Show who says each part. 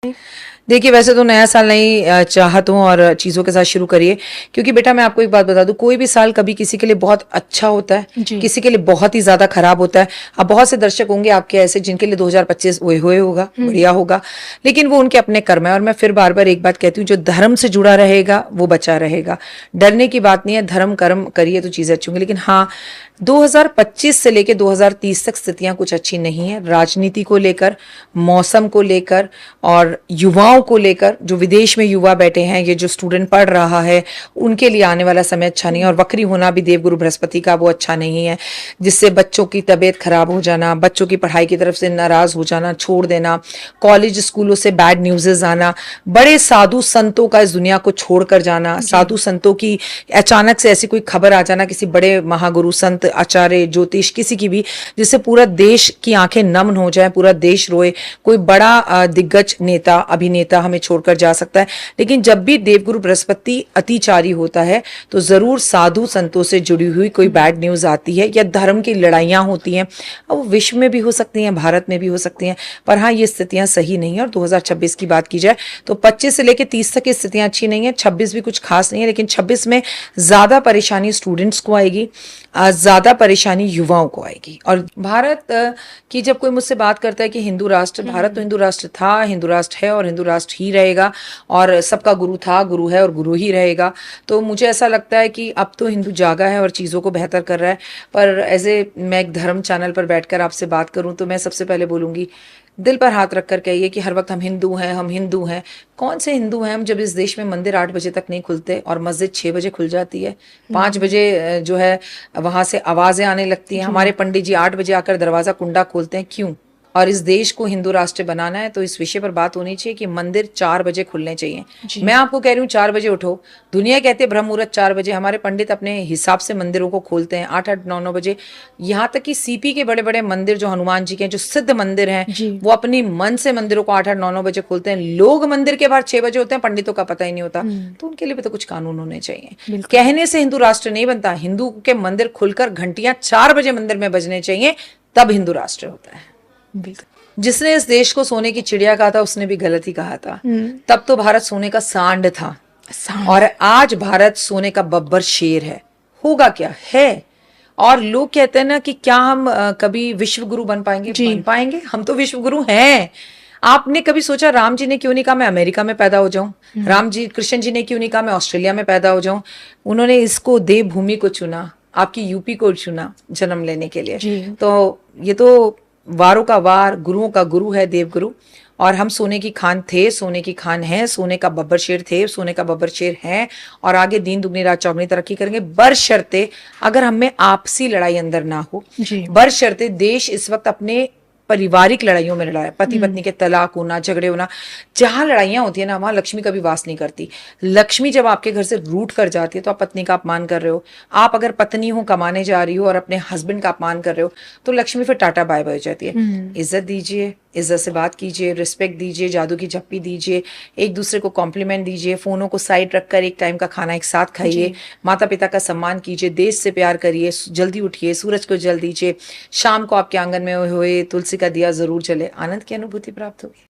Speaker 1: देखिए, वैसे तो नया साल नई चाहतों और चीज़ों के साथ शुरू करिए, क्योंकि बेटा मैं आपको एक बात बता दूँ, कोई भी साल कभी किसी के लिए बहुत अच्छा होता है,
Speaker 2: जी।
Speaker 1: किसी के लिए बहुत ही ज़्यादा खराब होता है। अब बहुत से दर्शक होंगे आपके ऐसे जिनके लिए 2025 ओए होए होगा, बढ़िया होगा, लेकिन वो उनके अपने कर्म है। और मैं फिर बार-बार एक बात कहती हूँ, जो धर्म से जुड़ा रहेगा, वो बचा रहेगा। डरने की बात नहीं है, धर्म कर्म करिए तो चीज़ें अच्छी होंगी। लेकिन हाँ, 2025 से लेके 2030 तक स्थितियाँ कुछ अच्छी नहीं है, राजनीति को लेकर, मौसम को लेकर और युवाओं को लेकर। जो विदेश में युवा बैठे हैं, ये जो स्टूडेंट पढ़ रहा है, उनके लिए आने वाला समय अच्छा नहीं है। और वक्री होना भी देवगुरु बृहस्पति का, वो अच्छा नहीं है, जिससे बच्चों की तबीयत खराब हो जाना, बच्चों की पढ़ाई की तरफ से नाराज हो जाना, छोड़ देना, कॉलेज स्कूलों से बैड न्यूज़ेस आना, बड़े साधु संतों का इस दुनिया को छोड़कर जाना, साधु संतों की अचानक से ऐसी कोई खबर आ जाना, किसी बड़े महागुरु संत आचार्य ज्योतिष किसी की भी, जिससे पूरा देश की आंखें नम हो जाए, पूरा देश रोए। कोई बड़ा दिग्गज नेता अभिनेता हमें छोड़कर जा सकता है। लेकिन जब भी देवगुरु बृहस्पति अतिचारी होता है, तो जरूर साधु संतों से जुड़ी हुई कोई बैड न्यूज आती है, या धर्म की लड़ाइयां होती हैं। अब वो विश्व में भी हो सकती हैं, भारत में भी हो सकती हैं, पर हाँ, ये स्थितियां सही नहीं है। और 2026 की बात की जाए तो 25 से लेकर 30 तक की स्थितियां अच्छी नहीं है। 26 भी कुछ खास नहीं है, लेकिन 26 में ज्यादा परेशानी स्टूडेंट्स को आएगी, ज्यादा परेशानी युवाओं को आएगी। और भारत की जब कोई मुझसे बात करता है कि हिंदू राष्ट्र, भारत तो हिंदू राष्ट्र था, हिंदू राष्ट्र है और हिंदू राष्ट्र ही रहेगा, और सबका गुरु था, गुरु है और गुरु ही रहेगा। तो मुझे ऐसा लगता है कि अब तो हिंदू जागा है और चीज़ों को बेहतर कर रहा है। पर एज ए मैं एक धर्म चैनल पर बैठकर आपसे बात करूं, तो मैं सबसे पहले बोलूंगी, दिल पर हाथ रखकर कहिए कि हर वक्त हम हिंदू हैं, हम हिंदू हैं। कौन से हिंदू हैं हम, जब इस देश में मंदिर 8 बजे तक नहीं खुलते और मस्जिद 6 बजे खुल जाती है, 5 बजे जो है वहां से आवाजें आने लगती हैं। हमारे पंडित जी 8 बजे आकर दरवाजा कुंडा खोलते हैं, क्यों? और इस देश को हिंदू राष्ट्र बनाना है, तो इस विषय पर बात होनी चाहिए कि मंदिर 4 बजे खुलने चाहिए। मैं आपको कह रही हूँ 4 बजे उठो। दुनिया कहती है ब्रह्म मुहूर्त 4 बजे, हमारे पंडित अपने हिसाब से मंदिरों को खोलते हैं 8-8 9-9 बजे। यहाँ तक कि सीपी के बड़े बड़े मंदिर जो हनुमान जी के हैं, जो सिद्ध मंदिर हैं, वो अपनी मन से मंदिरों को 8-8 9-9 बजे खोलते हैं। लोग मंदिर के बाहर 6 बजे होते हैं, पंडितों का पता ही नहीं होता। तो उनके लिए भी तो कुछ कानून होने चाहिए। कहने से हिंदू राष्ट्र नहीं बनता, हिंदू के मंदिर खुलकर घंटियां 4 बजे मंदिर में बजने चाहिए, तब हिंदू राष्ट्र होता है।
Speaker 2: बिल्कुल।
Speaker 1: जिसने इस देश को सोने की चिड़िया कहा था, उसने भी गलत ही कहा था। तब तो भारत सोने का सांड था, और आज भारत सोने का बब्बर शेर है। होगा क्या है? और लोग कहते हैं ना कि क्या हम कभी विश्व गुरु बन पाएंगे? बन पाएंगे, हम तो विश्व गुरु हैं। आपने कभी सोचा राम जी ने क्यों नहीं कहा मैं अमेरिका में पैदा हो जाऊं? राम जी, कृष्ण जी ने क्यों नहीं कहा मैं ऑस्ट्रेलिया में पैदा हो जाऊं? उन्होंने इसको देवभूमि को चुना, आपकी यूपी को चुना जन्म लेने के लिए। तो ये तो वारों का वार, गुरुओं का गुरु है देवगुरु। और हम सोने की खान थे, सोने की खान है, सोने का बब्बर शेर थे, सोने का बब्बर शेर हैं, और आगे दिन दुगनी रात चौगनी तरक्की करेंगे, बशर्ते अगर हम में आपसी लड़ाई अंदर ना हो, बशर्ते देश इस वक्त अपने पारिवारिक लड़ाइयों में लड़ा है, पति पत्नी के तलाक होना, झगड़े होना। जहां लड़ाइयां होती है ना, वहां लक्ष्मी कभी वास नहीं करती। लक्ष्मी जब आपके घर से रूठ कर जाती है, तो आप पत्नी का अपमान कर रहे हो। आप अगर पत्नी हो, कमाने जा रही हो और अपने हस्बैंड का अपमान कर रहे हो, तो लक्ष्मी फिर टाटा बाय बाय हो जाती है। इज्जत दीजिए, इज्जत से बात कीजिए, रिस्पेक्ट दीजिए, जादू की झप्पी दीजिए, एक दूसरे को कॉम्प्लीमेंट दीजिए, फोनों को साइड रखकर एक टाइम का खाना एक साथ खाइए, माता पिता का सम्मान कीजिए, देश से प्यार करिए, जल्दी उठिए, सूरज को जल दीजिए, शाम को आपके आंगन में हुए तुलसी का दिया जरूर जले, आनंद की अनुभूति प्राप्त होगी।